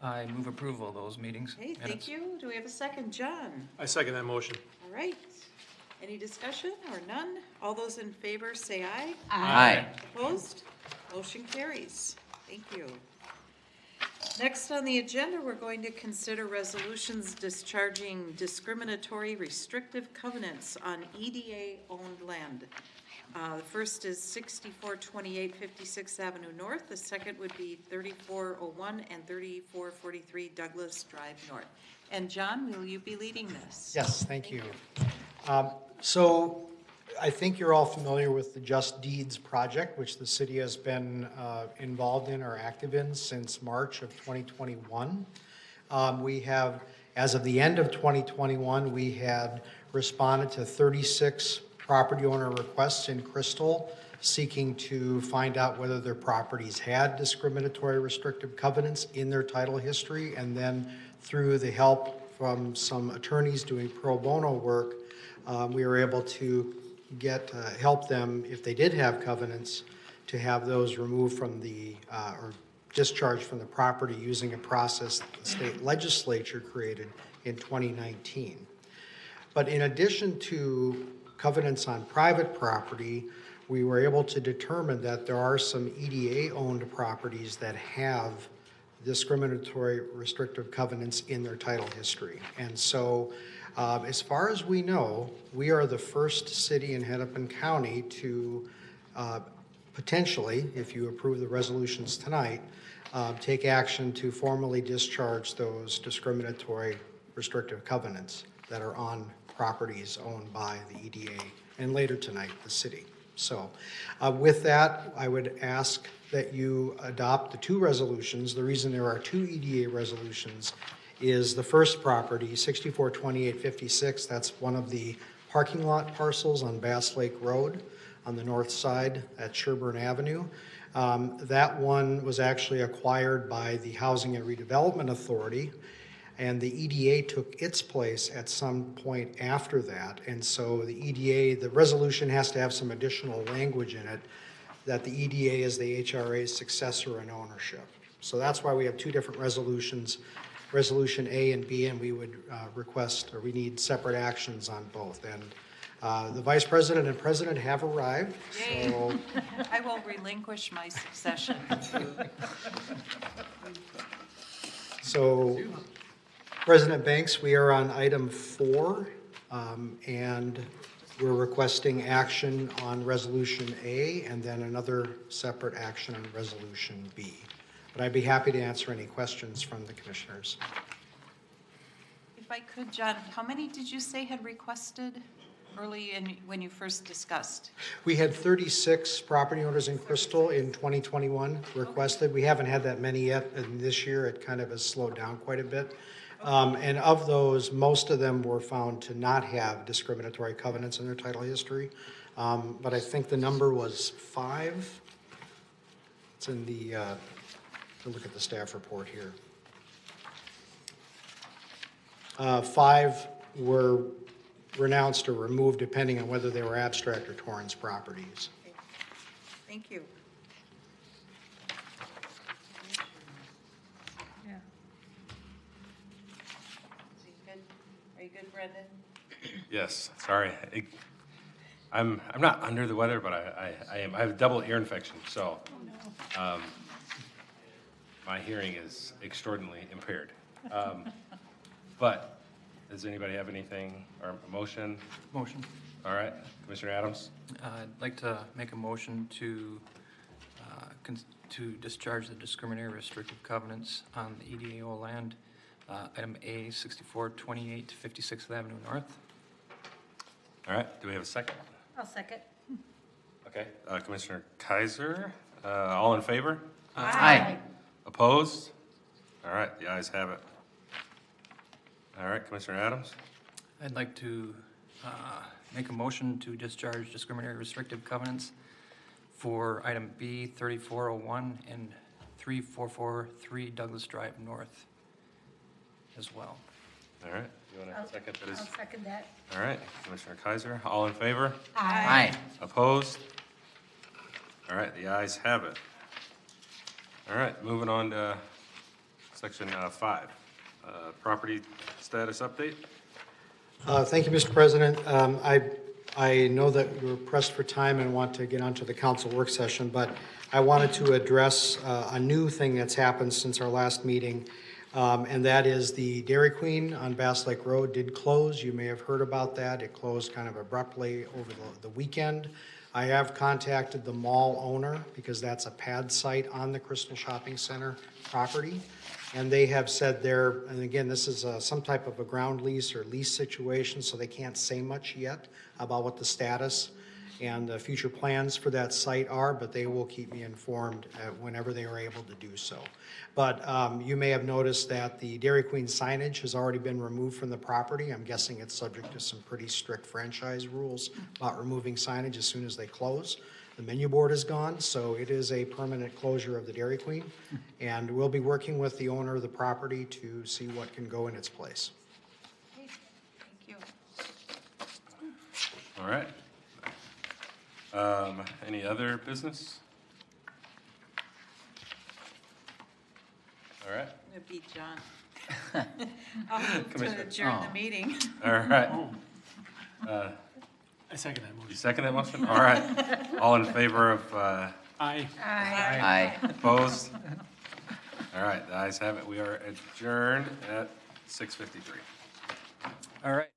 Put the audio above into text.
I move approval of those meetings. Okay, thank you. Do we have a second? John? I second that motion. All right. Any discussion or none? All those in favor say aye. Aye. Opposed? Motion carries. Thank you. Next on the agenda, we're going to consider resolutions discharging discriminatory restrictive covenants on EDA-owned land. The first is 6428 56th Avenue North. The second would be 3401 and 3443 Douglas Drive North. And John, will you be leading this? Yes, thank you. So I think you're all familiar with the Just Deeds project, which the city has been involved in or active in since March of 2021. We have, as of the end of 2021, we had responded to 36 property owner requests in Crystal seeking to find out whether their properties had discriminatory restrictive covenants in their title history, and then through the help from some attorneys doing pro bono work, we were able to help them, if they did have covenants, to have those removed from the, or discharged from the property using a process that the state legislature created in 2019. But in addition to covenants on private property, we were able to determine that there are some EDA-owned properties that have discriminatory restrictive covenants in their title history. And so, as far as we know, we are the first city in Hennepin County to potentially, if you approve the resolutions tonight, take action to formally discharge those discriminatory restrictive covenants that are on properties owned by the EDA, and later tonight, the city. So with that, I would ask that you adopt the two resolutions. The reason there are two EDA resolutions is the first property, 6428 56, that's one of the parking lot parcels on Bass Lake Road on the north side at Sherburne Avenue. That one was actually acquired by the Housing and Redevelopment Authority, and the EDA took its place at some point after that. And so the EDA, the resolution has to have some additional language in it that the EDA is the HRA's successor in ownership. So that's why we have two different resolutions, Resolution A and B, and we would request, or we need separate actions on both. And the Vice President and President have arrived. Yay. So I will relinquish my succession. So, President Banks, we are on item 4, and we're requesting action on Resolution A and then another separate action on Resolution B. But I'd be happy to answer any questions from the commissioners. If I could, John, how many did you say had requested early in when you first discussed? We had 36 property owners in Crystal in 2021 requested. We haven't had that many yet, and this year it kind of has slowed down quite a bit. And of those, most of them were found to not have discriminatory covenants in their title history. But I think the number was 5. It's in the, to look at the staff report here. 5 were renounced or removed depending on whether they were abstract or Torrance properties. Okay. Thank you. Yeah. Are you good, Brendan? Yes, sorry. I'm not under the weather, but I am. I have a double ear infection, so my hearing is extraordinarily impaired. But does anybody have anything or a motion? Motion. All right, Commissioner Adams. I'd like to make a motion to discharge the discriminatory restrictive covenants on the EDA-owned land. Item A, 6428 56th Avenue North. All right, do we have a second? I'll second. Okay, Commissioner Kaiser, all in favor? Aye. Opposed? All right, the ayes have it. All right, Commissioner Adams. I'd like to make a motion to discharge discriminatory restrictive covenants for item B, 3401 and 3443 Douglas Drive North as well. All right, you want to second that? I'll second that. All right, Commissioner Kaiser, all in favor? Aye. Opposed? All right, the ayes have it. All right, moving on to Section 5, property status update. Thank you, Mr. President. I know that you're pressed for time and want to get onto the council work session, but I wanted to address a new thing that's happened since our last meeting, and that is the Dairy Queen on Bass Lake Road did close. You may have heard about that. It closed kind of abruptly over the weekend. I have contacted the mall owner because that's a pad site on the Crystal Shopping Center property. And they have said and again, this is some type of a ground lease or lease situation, so they can't say much yet about what the status and the future plans for that site are, but they will keep me informed whenever they are able to do so. But you may have noticed that the Dairy Queen signage has already been removed from the property. I'm guessing it's subject to some pretty strict franchise rules about removing signage as soon as they close. The menu board is gone, so it is a permanent closure of the Dairy Queen, and we'll be working with the owner of the property to see what can go in its place. Thank you. All right. Any other business? All right. I'm gonna beat John. I'll move to Commissioner. adjourn the meeting. All right. I second that You motion. second that motion? All right. All in favor of Aye. Aye. opposed? All right, the ayes have it. We are adjourned at 6:53. All right.